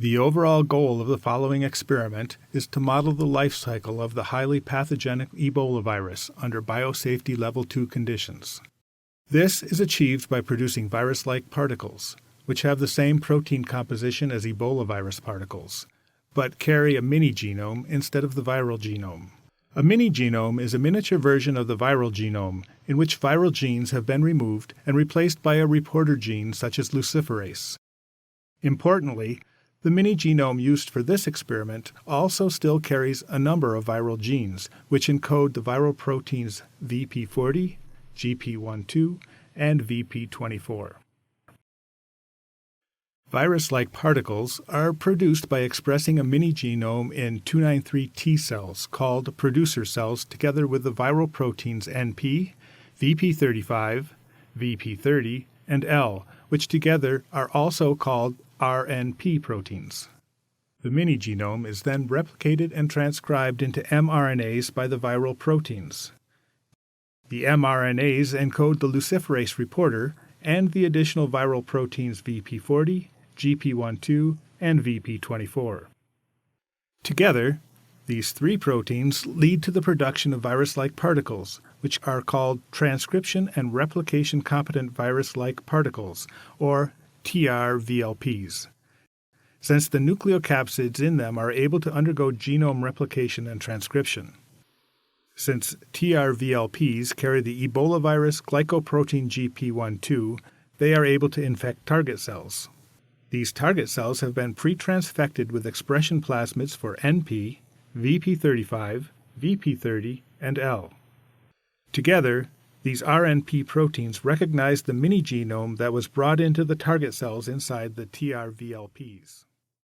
The overall goal of the following experiment is to model the life cycle of the highly pathogenic Ebola virus under Biosafety Level 2 conditions. This is achieved by producing virus-like particles, which have the same protein composition as Ebola virus particles, but carry a mini-genome instead of the viral genome. A mini-genome is a miniature version of the viral genome in which viral genes have been removed and replaced by a reporter gene such as luciferase. Importantly, the mini-genome used for this experiment also still carries a number of viral genes, which encode the viral proteins VP40, GP12, and VP24. Virus-like particles are produced by expressing a mini-genome in 293 T cells called producer cells together with the viral proteins NP, VP35, VP30, and L, which together are also called RNP proteins. The mini-genome is then replicated and transcribed into mRNAs by the viral proteins. The mRNAs encode the luciferase reporter and the additional viral proteins VP40, GP12, and VP24. Together, these three proteins lead to the production of virus-like particles, which are called transcription and replication-competent virus-like particles, or trVLPs. Since the nucleocapsids in them are able to undergo genome replication and transcription. Since trVLPs carry the Ebola virus glycoprotein GP12, they are able to infect target cells. These target cells have been pre-transfected with expression plasmids for NP, VP35, VP30, and L. Together, these RNP proteins recognize the mini-genome that was brought into the target cells inside the trVLPs.